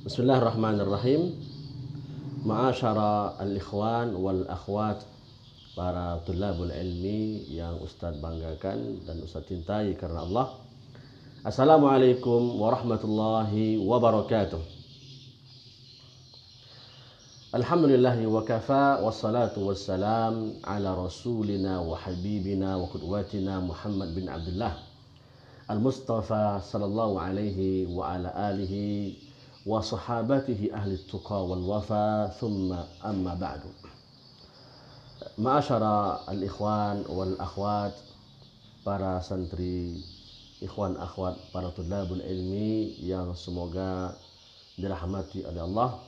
Bismillahirrahmanirrahim. Ma'asyara al-ikhwan wal akhwat, para tulabul ilmi yang Ustaz banggakan dan Ustaz cintai karena Allah. Assalamualaikum warahmatullahi wabarakatuh. Alhamdulillahi wa kafa, wassalatu wassalam ala rasulina wa habibina wa qudwatina Muhammad bin Abdullah al-Mustafa sallallahu alaihi wa ala alihi wa sahabatihi ahli tuqa wal wafa, thumma amma ba'du. Ma'asyara al-ikhwan wal akhwat, para santri, ikhwan akhwat, para tulabul ilmi yang semoga dirahmati oleh Allah.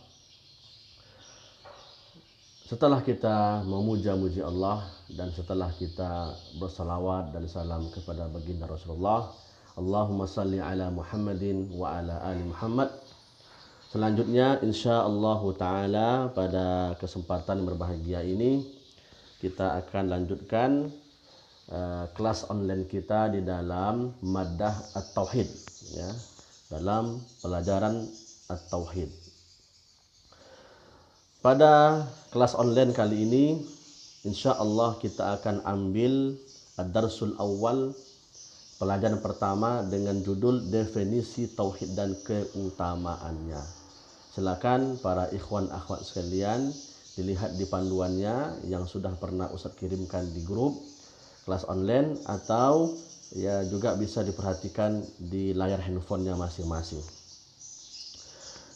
Setelah kita memuja-muji Allah dan setelah kita bersalawat dan salam kepada baginda Rasulullah, Allahumma salli ala Muhammadin wa ala ali Muhammad. Selanjutnya insyaallah ta'ala pada kesempatan yang berbahagia ini kita akan lanjutkan kelas online kita di dalam maddah at-tauhid, ya, dalam pelajaran at-tauhid. Pada kelas online kali ini insyaallah kita akan ambil ad-darsul awal, pelajaran pertama dengan judul definisi tauhid dan keutamaannya. Silakan para ikhwan akhwat sekalian dilihat di panduannya yang sudah pernah Ustaz kirimkan di grup kelas online, atau ya juga bisa diperhatikan di layar handphonenya masing-masing.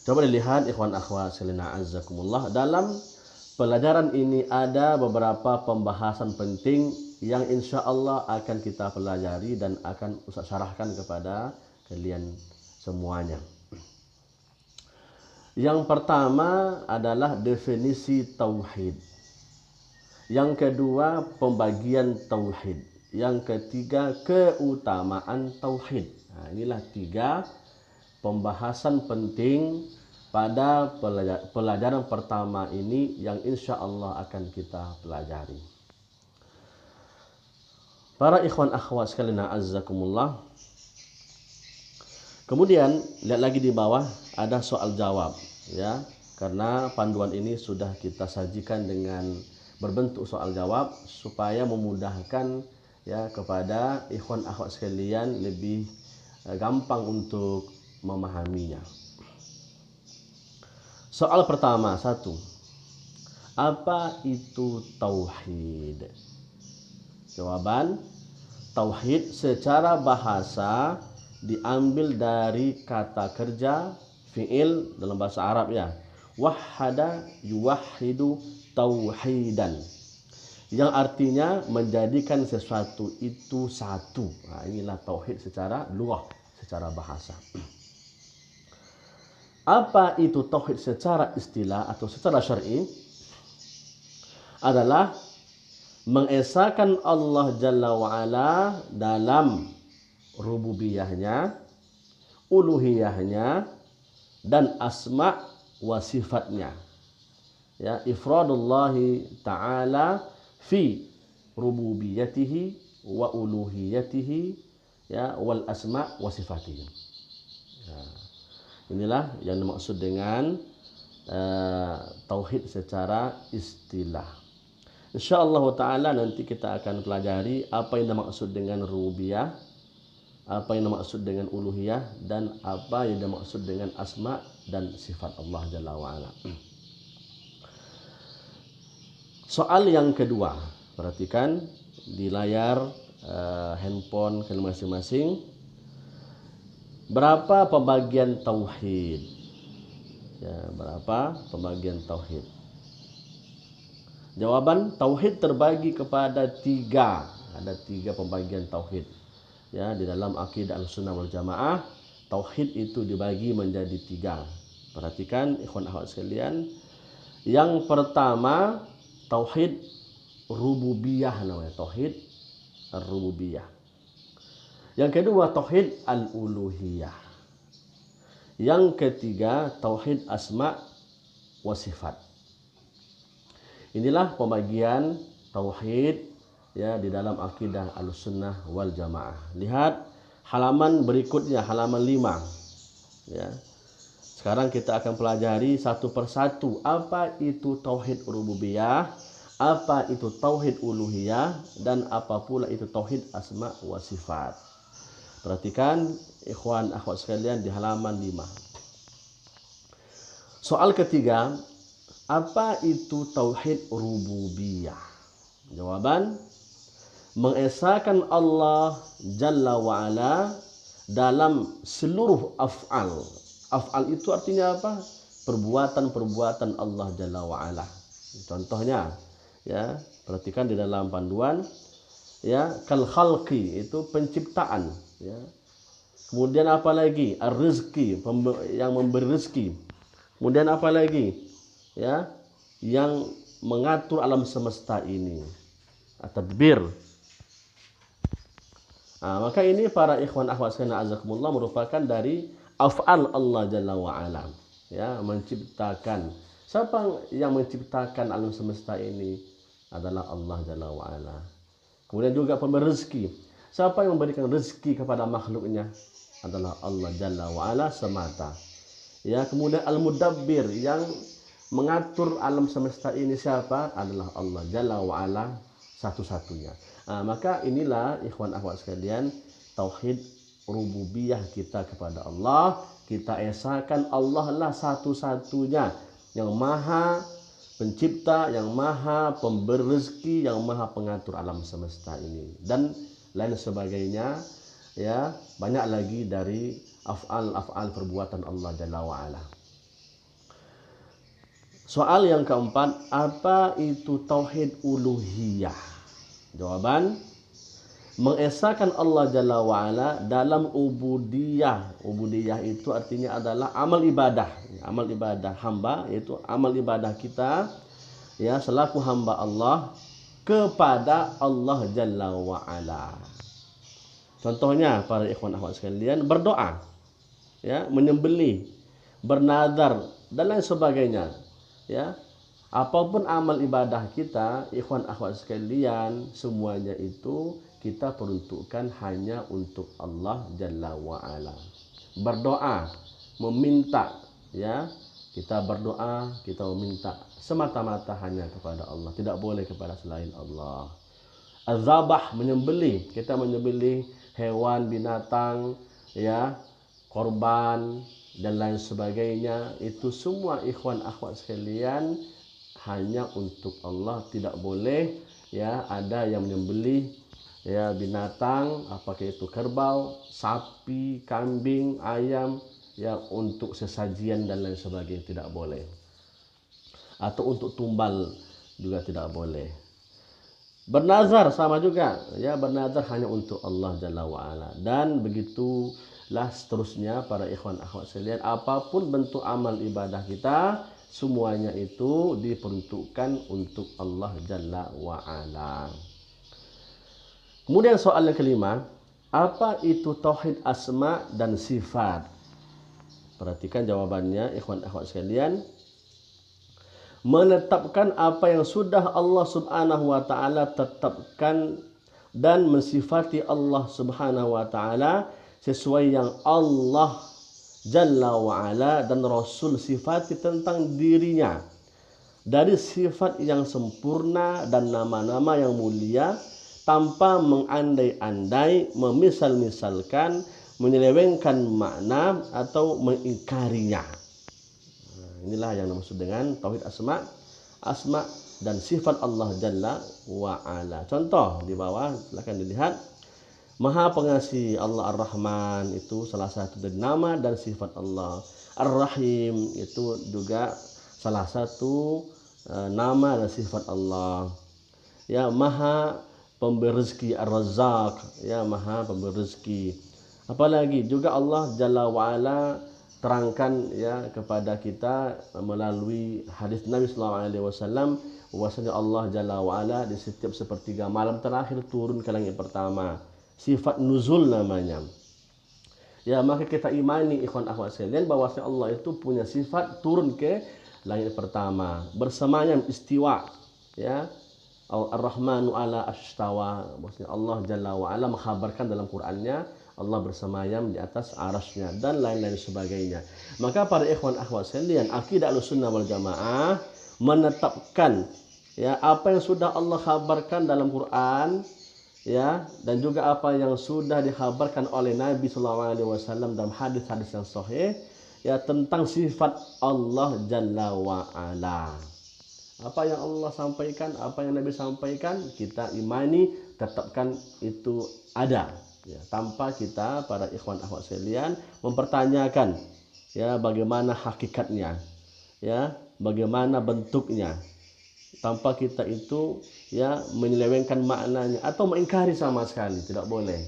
Coba dilihat ikhwan akhwat sekalian azzakumullah. Dalam pelajaran ini ada beberapa pembahasan penting yang insya Allah akan kita pelajari dan akan Ustaz syarahkan kepada kalian semuanya. Yang pertama adalah definisi tauhid. Yang kedua pembagian tauhid. Yang ketiga keutamaan tauhid. Nah, inilah tiga pembahasan penting pada pelajaran pertama ini yang insya Allah akan kita pelajari. Para ikhwan akhwat sekalian azzakumullah. Kemudian lihat lagi di bawah ada soal jawab, ya, karena panduan ini sudah kita sajikan dengan berbentuk soal jawab supaya memudahkan ya kepada ikhwan akhwat sekalian lebih gampang untuk memahaminya. Soal pertama, 1. Apa itu tauhid? Jawaban, tauhid secara bahasa diambil dari kata kerja fi'il dalam bahasa Arab, ya. Wahhada yuwahhidu tauhidan, yang artinya menjadikan sesuatu itu satu. Nah, inilah tauhid secara lughah, secara bahasa. Apa itu tauhid secara istilah atau secara syar'i? Adalah mengesahkan Allah Jalla wa'ala dalam rububiyahnya, uluhiyahnya, dan asma wa sifatnya. Ya, ifradullahi ta'ala fi rububiyatihi wa uluhiyatihi, ya, wal asma wa sifatihi. Ya, inilah yang dimaksud dengan tauhid secara istilah. Insyaallah ta'ala nanti kita akan pelajari apa yang dimaksud dengan rububiyah, apa yang dimaksud dengan uluhiyah, dan apa yang dimaksud dengan asma dan sifat Allah Jalla wa'ala. Soal yang kedua, perhatikan di layar handphone kalian masing-masing. Berapa pembagian tauhid? Ya, berapa pembagian tauhid? Jawaban, tauhid terbagi kepada 3. Ada 3 pembagian tauhid. Ya, di dalam akidah Ahlussunnah wal Jamaah, tauhid itu dibagi menjadi 3. Perhatikan ikhwan akhwat sekalian. Yang pertama, tauhid rububiyah namanya, tauhid ar-rububiyah. Yang kedua, tauhid al-uluhiyah. Yang ketiga, tauhid asma wa sifat. Inilah pembagian tauhid ya di dalam akidah Ahlussunnah wal Jamaah. Lihat halaman berikutnya, halaman 5. Ya. Sekarang kita akan pelajari satu persatu apa itu tauhid rububiyah, apa itu tauhid uluhiyah, dan apa pula itu tauhid asma wa sifat. Perhatikan ikhwan akhwat sekalian di halaman 5. Soal ketiga, apa itu tauhid rububiyah? Jawaban, mengesahkan Allah Jalla wa'ala dalam seluruh af'al. Af'al itu artinya apa? Perbuatan-perbuatan Allah Jalla wa'ala. Contohnya, ya, perhatikan di dalam panduan, ya, kal khalqi itu penciptaan, ya. Kemudian apa lagi? Ar-rizki, yang memberi rezeki. Kemudian apa lagi? Ya, yang mengatur alam semesta ini. At-tadbir. Maka ini para ikhwan akhwat sekalian azakumullah merupakan dari af'al Allah Jalla wa'ala, ya, menciptakan. Siapa yang menciptakan alam semesta ini? Adalah Allah Jalla wa'ala. Kemudian juga pemberi rezeki. Siapa yang memberikan rezeki kepada makhluknya? Adalah Allah Jalla wa'ala semata. Ya, kemudian al-mudabbir, yang mengatur alam semesta ini siapa? Adalah Allah Jalla wa'ala satu-satunya. Maka inilah ikhwan akhwat sekalian tauhid rububiyah kita kepada Allah. Kita esahkan Allah lah satu-satunya yang maha pencipta, yang maha pemberi rezeki, yang maha pengatur alam semesta ini, dan lain sebagainya, ya, banyak lagi dari af'al perbuatan Allah Jalla wa'ala. Soal yang keempat, apa itu tauhid uluhiyah? Jawaban, mengesahkan Allah Jalla wa'ala dalam ubudiyah. Ubudiyah itu artinya adalah amal ibadah. Amal ibadah hamba, yaitu amal ibadah kita, ya, selaku hamba Allah kepada Allah Jalla wa'ala. Contohnya para ikhwan akhwat sekalian, berdoa, ya, menyembelih, bernadar, dan lain sebagainya, ya. Apapun amal ibadah kita, ikhwan akhwat sekalian, semuanya itu kita peruntukkan hanya untuk Allah Jalla wa'ala. Berdoa, meminta, ya, kita berdoa, kita meminta semata-mata hanya kepada Allah, tidak boleh kepada selain Allah. Az-zabah, menyembelih, kita menyembelih hewan, binatang, ya, korban, dan lain sebagainya, itu semua ikhwan akhwat sekalian hanya untuk Allah. Tidak boleh, ya, ada yang menyembelih, ya, binatang, apakah itu kerbau, sapi, kambing, ayam, ya, untuk sesajian dan lain sebagainya, tidak boleh. Atau untuk tumbal juga tidak boleh. Bernazar sama juga, ya, bernazar hanya untuk Allah Jalla wa'ala. Dan begitulah seterusnya para ikhwan akhwat sekalian, apapun bentuk amal ibadah kita, semuanya itu diperuntukkan untuk Allah Jalla wa'ala. Kemudian soal yang kelima, apa itu tauhid asma dan sifat? Perhatikan jawabannya ikhwan akhwat sekalian. Menetapkan apa yang sudah Allah Subhanahu wa ta'ala tetapkan dan mensifati Allah Subhanahu wa ta'ala sesuai yang Allah Jalla wa'ala dan Rasul sifati tentang dirinya, dari sifat yang sempurna dan nama-nama yang mulia, tanpa mengandai-andai, memisal-misalkan, menyelewengkan makna atau mengingkarinya. Inilah yang dimaksud dengan tauhid asma dan sifat Allah Jalla wa'ala. Contoh di bawah silakan dilihat. Maha pengasih Allah Ar-Rahman itu salah satu dari nama dan sifat Allah. Ar-Rahim itu juga salah satu nama dan sifat Allah. Ya, Maha pemberi rezeki, Ar-Razzaq, ya, Maha pemberi rezeki. Apalagi juga Allah Jalla wa'ala terangkan, ya, kepada kita melalui hadis Nabi sallallahu alaihi wasallam bahwasanya Allah Jalla wa'ala di setiap sepertiga malam terakhir turun ke langit pertama. Sifat nuzul namanya. Ya, maka kita imani ikhwan akhwat sekalian bahwasanya Allah itu punya sifat turun ke langit pertama, bersemayam, istiwa, ya. Ar-Rahmanu ala ashtawa, maksudnya Allah Jalla wa'ala mengkhabarkan dalam Qur'annya Allah bersemayam di atas arasnya dan lain-lain sebagainya. Maka para ikhwan akhwat sekalian, akidah Ahlussunnah wal Jamaah menetapkan ya apa yang sudah Allah kabarkan dalam Quran ya, dan juga apa yang sudah dikhabarkan oleh Nabi SAW dalam hadis-hadis yang sahih ya tentang sifat Allah Jalla wa Ala. Apa yang Allah sampaikan, apa yang Nabi sampaikan, kita imani, tetapkan itu ada ya, tanpa kita para ikhwan akhwat sekalian mempertanyakan ya bagaimana hakikatnya ya, bagaimana bentuknya, tanpa kita itu ya menyelewengkan maknanya atau mengingkari sama sekali, tidak boleh.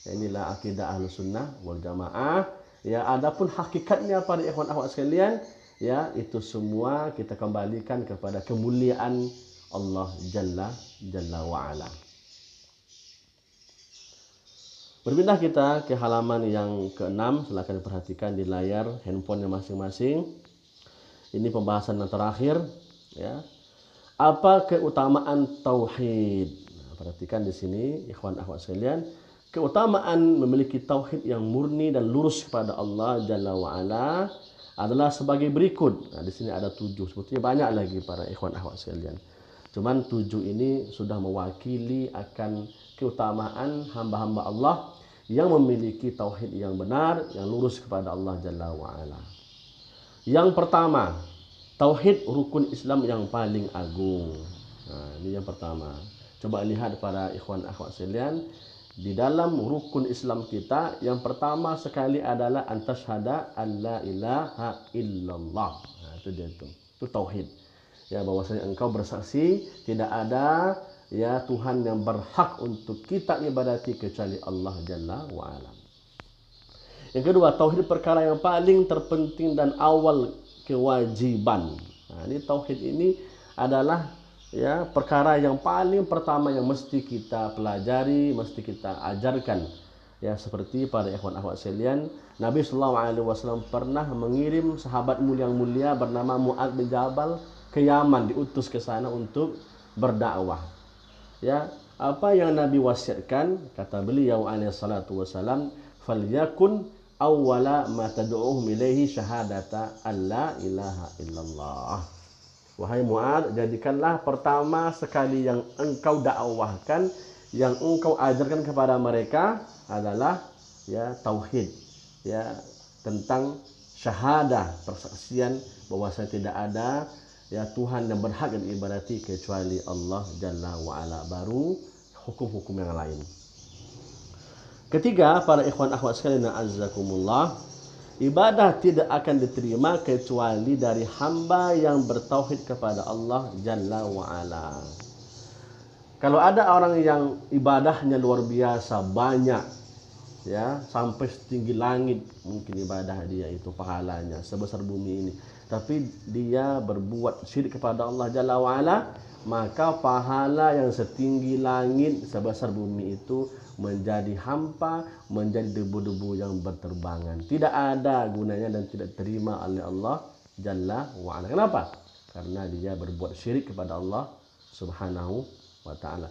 Ya, inilah akidah Ahlussunnah wal Jamaah. Ya, adapun hakikatnya para ikhwan akhwat sekalian, ya itu semua kita kembalikan kepada kemuliaan Allah Jalla wa Ala. Berpindah kita ke halaman yang ke-6, silakan perhatikan di layar handphonenya masing-masing. Ini pembahasan yang terakhir ya. Apa keutamaan tauhid? Nah, perhatikan di sini ikhwan akhwat sekalian, keutamaan memiliki tauhid yang murni dan lurus kepada Allah Jalla wa Ala adalah sebagai berikut. Nah, di sini ada 7, sebetulnya banyak lagi para ikhwan akhwat sekalian. Cuman 7 ini sudah mewakili akan keutamaan hamba-hamba Allah yang memiliki tauhid yang benar, yang lurus kepada Allah Jalla wa Ala. Yang pertama, tauhid rukun Islam yang paling agung. Nah, ini yang pertama. Coba lihat para ikhwan akhwat sekalian, di dalam rukun Islam kita yang pertama sekali adalah antasyhada alla ilaha illallah. Nah, itu dia itu. Itu tauhid. Ya, bahwasanya engkau bersaksi tidak ada ya Tuhan yang berhak untuk kita ibadati kecuali Allah Jalla wa Ala. Yang kedua, tauhid perkara yang paling terpenting dan awal kewajiban. Nah, ini tauhid ini adalah ya perkara yang paling pertama yang mesti kita pelajari, mesti kita ajarkan. Ya, seperti pada ikhwan akhwat sekalian, Nabi SAW pernah mengirim sahabat mulia bernama Mu'adz bin Jabal ke Yaman, diutus ke sana untuk berdakwah. Ya, apa yang Nabi wasiatkan, kata beliau alaihi salatu wasalam, falyakun awwala ma tad'uhum ilaihi syahadata alla ilaha illallah. Wahai Mu'adz, jadikanlah pertama sekali yang engkau dakwahkan, yang engkau ajarkan kepada mereka adalah ya tauhid, ya tentang syahadah, persaksian bahwa saya tidak ada ya Tuhan yang berhak diibadati kecuali Allah Jalla wa Ala, baru hukum-hukum yang lain. Ketiga, para ikhwan akhwat sekalian azzakumullah, ibadah tidak akan diterima kecuali dari hamba yang bertauhid kepada Allah Jalla wa Ala. Kalau ada orang yang ibadahnya luar biasa banyak ya, sampai setinggi langit mungkin ibadah dia itu pahalanya sebesar bumi ini, tapi dia berbuat syirik kepada Allah Jalla wa Ala, maka pahala yang setinggi langit sebesar bumi itu menjadi hampa, menjadi debu-debu yang berterbangan, tidak ada gunanya dan tidak terima oleh Allah Jalla wa Ala. Kenapa? Karena dia berbuat syirik kepada Allah Subhanahu wa ta'ala.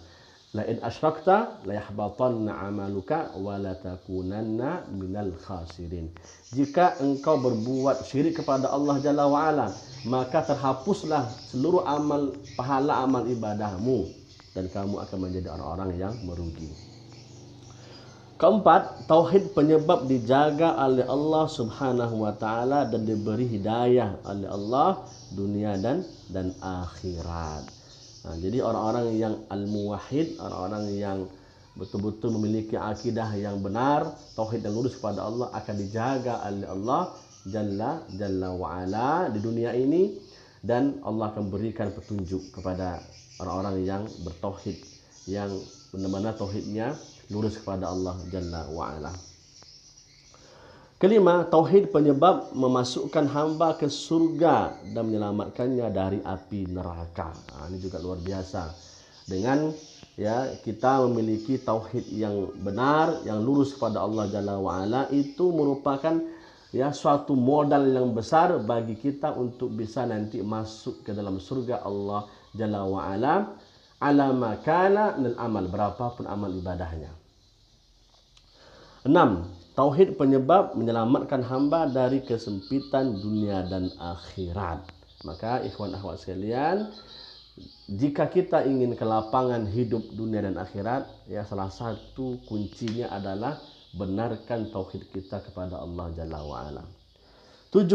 La in asyrakta la yahbatanna amaluka wa la takunanna minal khasirin. Jika engkau berbuat syirik kepada Allah Jalla wa Ala, maka terhapuslah seluruh amal pahala amal ibadahmu dan kamu akan menjadi orang-orang yang merugi. Keempat, tauhid penyebab dijaga oleh Allah Subhanahu wa ta'ala dan diberi hidayah oleh Allah dunia dan akhirat. Nah, jadi orang-orang yang al-muwahhid, orang-orang yang betul-betul memiliki akidah yang benar, tauhid yang lurus kepada Allah akan dijaga oleh Allah Jalla wa Ala di dunia ini, dan Allah akan berikan petunjuk kepada orang-orang yang bertauhid, yang benar-benar tauhidnya lurus kepada Allah Jalla wa Ala. Kelima, tauhid penyebab memasukkan hamba ke surga dan menyelamatkannya dari api neraka. Nah, ini juga luar biasa. Dengan ya kita memiliki tauhid yang benar, yang lurus kepada Allah Jalla wa Ala, itu merupakan ya suatu modal yang besar bagi kita untuk bisa nanti masuk ke dalam surga Allah Jalla wa Ala ala makana nil amal, berapapun amal ibadahnya. 6. Tauhid penyebab menyelamatkan hamba dari kesempitan dunia dan akhirat. Maka ikhwan akhwat sekalian, jika kita ingin kelapangan hidup dunia dan akhirat, ya salah satu kuncinya adalah benarkan tauhid kita kepada Allah Jalla wa'ala. 7.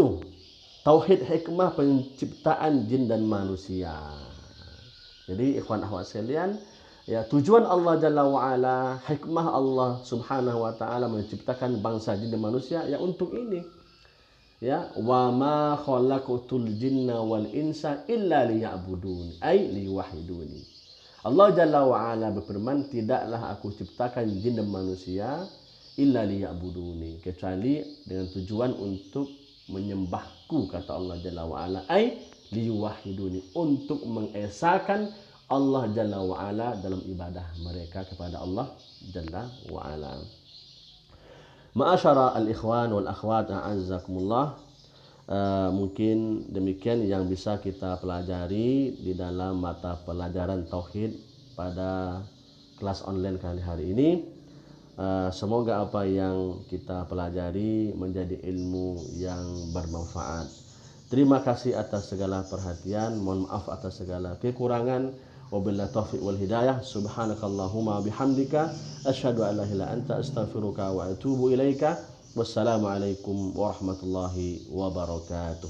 Tauhid hikmah penciptaan jin dan manusia. Jadi ikhwan akhwat sekalian, ya tujuan Allah Jalla wa'ala, hikmah Allah Subhanahu wa taala menciptakan bangsa jin dan manusia ya untuk ini. Ya, wa ma khalaqatul jinna wal insa illa liya'budun, ay liwahiduni. Allah Jalla wa'ala berfirman, tidaklah aku ciptakan jin dan manusia illa liya'buduni, kecuali dengan tujuan untuk menyembahku, kata Allah Jalla wa'ala, ay liwahiduni, untuk mengesahkan Allah Jalla wa'ala dalam ibadah mereka kepada Allah Jalla wa'ala. Ma'asyara al-ikhwan wal akhwat a'azzakumullah, mungkin demikian yang bisa kita pelajari di dalam mata pelajaran tauhid pada kelas online kali hari ini. Semoga apa yang kita pelajari menjadi ilmu yang bermanfaat. Terima kasih atas segala perhatian, mohon maaf atas segala kekurangan. Wabillahi taufiq wal hidayah. Subhanakallahumma bihamdika asyhadu an la ilaha illa anta astaghfiruka wa atubu ilaika. Wassalamualaikum warahmatullahi wabarakatuh.